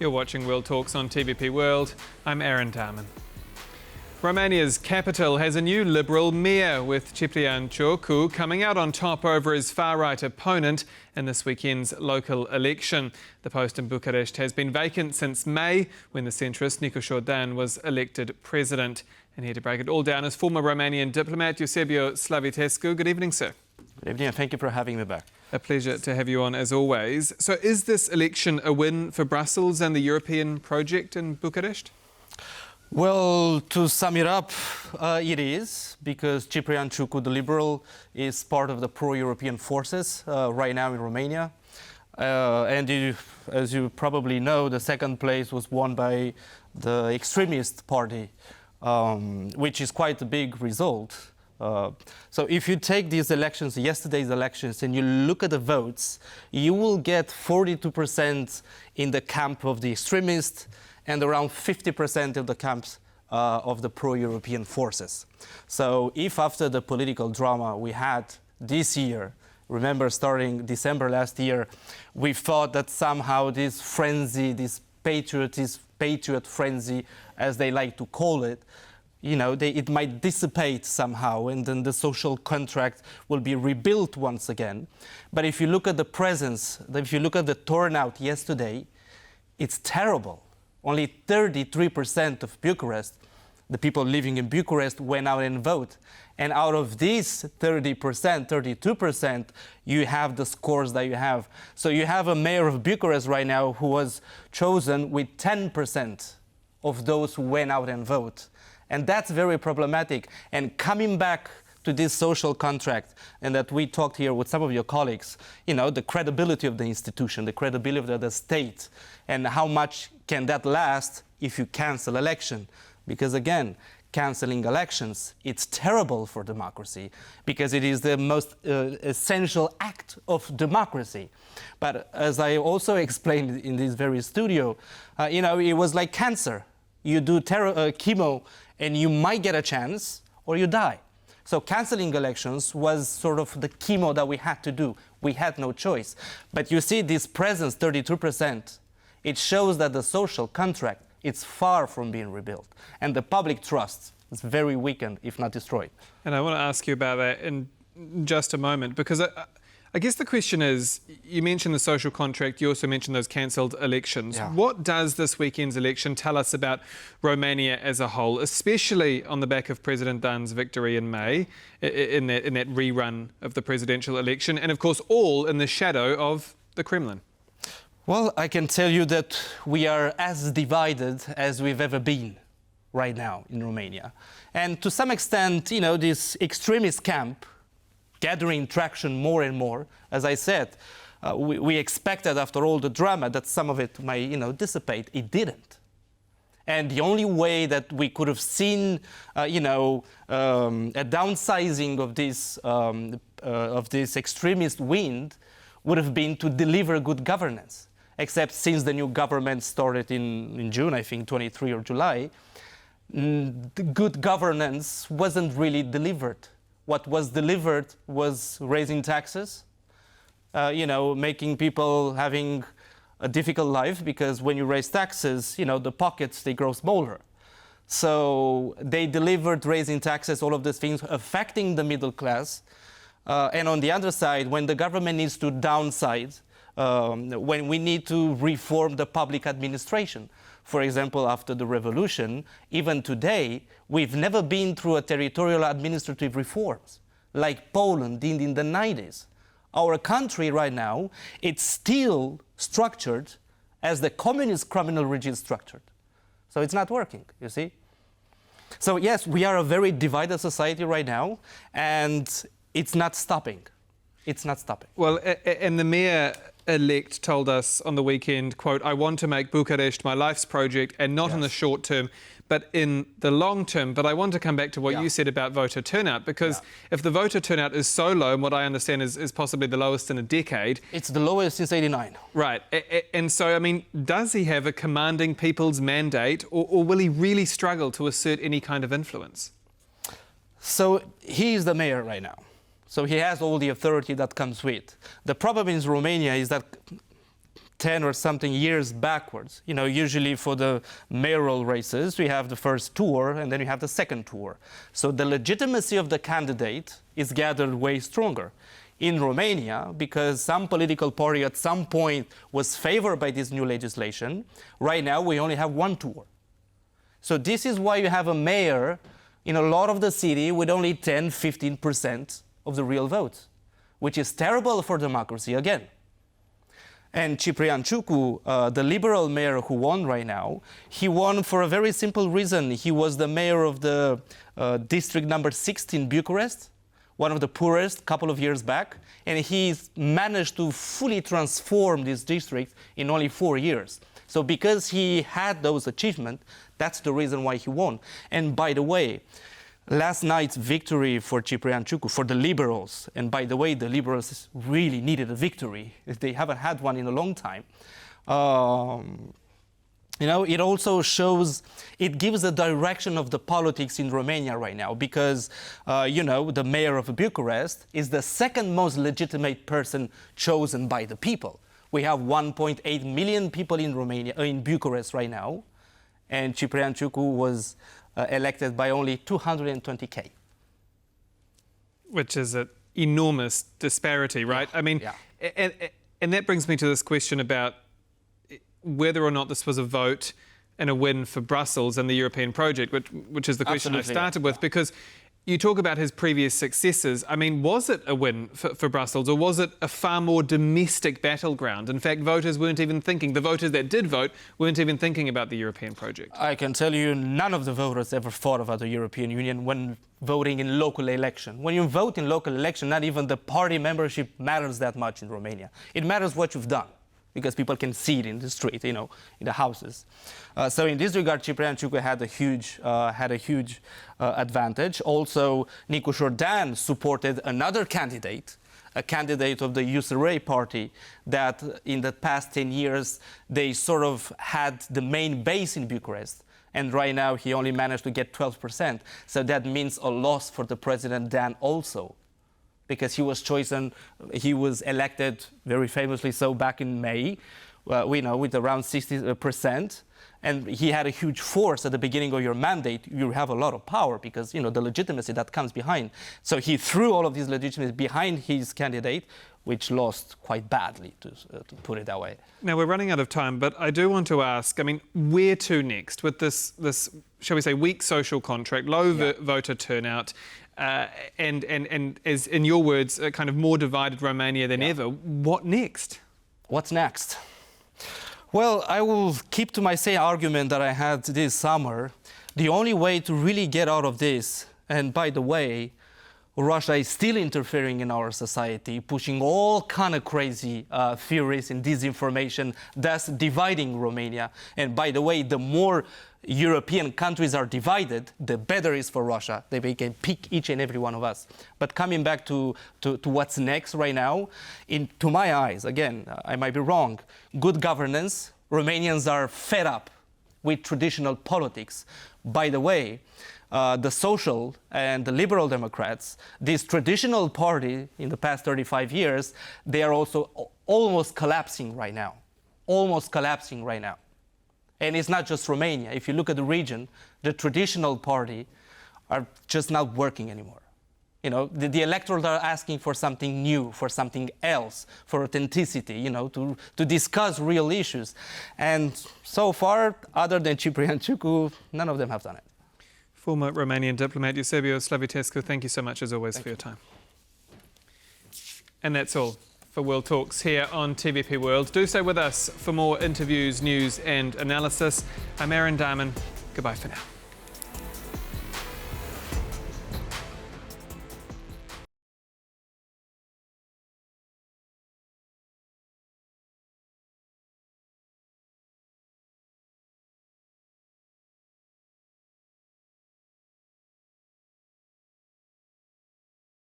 You're watching World Talks on TVP World. I'm Aaron Dahmen. Romania's capital has a new Liberal mayor, with Ciprian Chuku coming out on top over his far-right opponent in this weekend's local election. The post in Bucharest has been vacant since May, when the centrist Dahmen was elected president. And here to break it all down is former Romanian diplomat Eusebiu Slavitescu. Good evening, sir. Good evening, and thank you for having me back. A pleasure to have you on, as always. So is this election a win for Brussels and the European project in Bucharest? Well, to sum it up, it is, because Ciprian Chuku, the Liberal, is part of the pro-European forces right now in Romania. As you probably know, the second place was won by the extremist party, which is quite a big result. So if you take these elections, yesterday's elections, and you look at the votes, you will get 42% in the camp of the extremists and around 50% of the camps of the pro-European forces. So if after the political drama we had this year, remember starting December last year, we thought that somehow this frenzy, this patriot frenzy, as they like to call it, it might dissipate somehow, and then the social contract will be rebuilt once again. But if you look at the presence, if you look at the turnout yesterday, it's terrible. Only 33% of Bucharest, the people living in Bucharest, went out and vote. And out of these 30%, 32%, you have the scores that you have. So you have a mayor of Bucharest right now who was chosen with 10% of those who went out and vote. And that's very problematic. And coming back to this social contract, and that we talked here with some of your colleagues, the credibility of the institution, the credibility of the state, and how much can that last if you cancel election? Because again, canceling elections, it's terrible for democracy, because it is the most essential act of democracy. But as I also explained in this very studio, it was like cancer. You do chemo, and you might get a chance, or you die. So cancelling elections was sort of the chemo that we had to do. We had no choice. But you see this presence, 32%, it shows that the social contract is far from being rebuilt. And the public trust is very weakened, if not destroyed. And I want to ask you about that in just a moment, because I guess the question is, you mentioned the social contract, you also mentioned those cancelled elections. Yeah. What does this weekend's election tell us about Romania as a whole, especially on the back of President Dahen's victory in May, in that rerun of the presidential election, and of course all in the shadow of the Kremlin? Well, I can tell you that we are as divided as we've ever been right now in Romania. And to some extent, this extremist camp gathering traction more and more. As I said, we expected after all the drama that some of it might, dissipate. It didn't. And the only way that we could have seen, a downsizing of this extremist wind would have been to deliver good governance. Except since the new government started in June, I think 23 or July, the good governance wasn't really delivered. What was delivered was raising taxes, making people having a difficult life, because when you raise taxes, the pockets, they grow smaller. So they delivered raising taxes, all of these things affecting the middle class. And on the other side, when the government needs to downsize, when we need to reform the public administration. For example, after the revolution, even today, we've never been through a territorial administrative reforms like Poland did in the 90s. Our country right now, it's still structured as the communist criminal regime structured. So it's not working, you see? So yes, we are a very divided society right now, and it's not stopping. It's not stopping. Well, and the mayor-elect told us on the weekend, quote, "I want to make Bucharest my life's project, and not in the short term, but in the long term." But I want to come back to what you said about voter turnout, because if the voter turnout is so low, and what I understand is possibly the lowest in a decade. It's the lowest since '89. Right. And so, I mean, does he have a commanding people's mandate, or will he really struggle to assert any kind of influence? So he is the mayor right now. So he has all the authority that comes with. The problem in Romania is that 10 or something years backwards. You know, usually for the mayoral races, we have the first tour and then you have the second tour. So the legitimacy of the candidate is gathered way stronger. In Romania, because some political party at some point was favored by this new legislation, right now we only have one tour. So this is why you have a mayor in a lot of the city with only 10-15% of the real votes, which is terrible for democracy again. And Ciprian Chuku, the liberal mayor who won right now, he won for a very simple reason. He was the mayor of the district number 16, Bucharest, one of the poorest, couple of years back, and he managed to fully transform this district in only 4 years. So because he had those achievements, that's the reason why he won. And by the way, last night's victory for Ciprian Chuku, for the Liberals, and by the way, the Liberals really needed a victory. They haven't had one in a long time. You know, it also shows, it gives a direction of the politics in Romania right now because, you know, the mayor of Bucharest is the second most legitimate person chosen by the people. We have 1.8 million people in Romania, in Bucharest right now, and Ciprian Chuku was elected by only 220K. Which is an enormous disparity, right? Yeah. I mean, yeah. and that brings me to this question about whether or not this was a vote and a win for Brussels and the European project, which is the question I started with, because you talk about his previous successes. I mean, was it a win for Brussels, or was it a far more domestic battleground? In fact, voters weren't even thinking, the voters that did vote weren't even thinking about the European project. I can tell you none of the voters ever thought about the European Union when voting in local election. When you vote in local election, not even the party membership matters that much in Romania. It matters what you've done, because people can see it in the street, you know, in the houses. So in this regard, Ciprian Chuku had a huge advantage. Also, Nicu Jordan supported another candidate, a candidate of the USR party, that in the past 10 years, they sort of had the main base in Bucharest. And right now, he only managed to get 12%. So that means a loss for the president Dahmen also, because he was chosen, he was elected very famously so back in May, we know, with around 60%. And he had a huge force at the beginning of your mandate. You have a lot of power because, you know, the legitimacy that comes behind. So he threw all of this legitimacy behind his candidate, which lost quite badly, to put it that way. Now, we're running out of time, but I do want to ask, I mean, where to next with this shall we say, weak social contract, low voter turnout, and as in your words, a kind of more divided Romania than ever. What next? What's next? Well, I will keep to my same argument that I had this summer. The only way to really get out of this, and by the way, Russia is still interfering in our society, pushing all kind of crazy theories and disinformation, thus dividing Romania. And by the way, the more European countries are divided, the better it is for Russia. They can pick each and every one of us. But coming back to what's next right now, to my eyes, again, I might be wrong, good governance. Romanians are fed up with traditional politics. By the way, the social and the liberal Democrats, this traditional party in the past 35 years, they are also almost collapsing right now. Almost collapsing right now. And it's not just Romania. If you look at the region, the traditional party are just not working anymore. You know, the electorate are asking for something new, for something else, for authenticity, you know, to discuss real issues. And so far, other than Ciprian Chuku, none of them have done it. Former Romanian diplomat Eusebiu Slavitescu, thank you so much as always for your time. And that's all for World Talks here on TVP World. Do stay with us for more interviews, news and analysis. I'm Dahmen. Goodbye for now.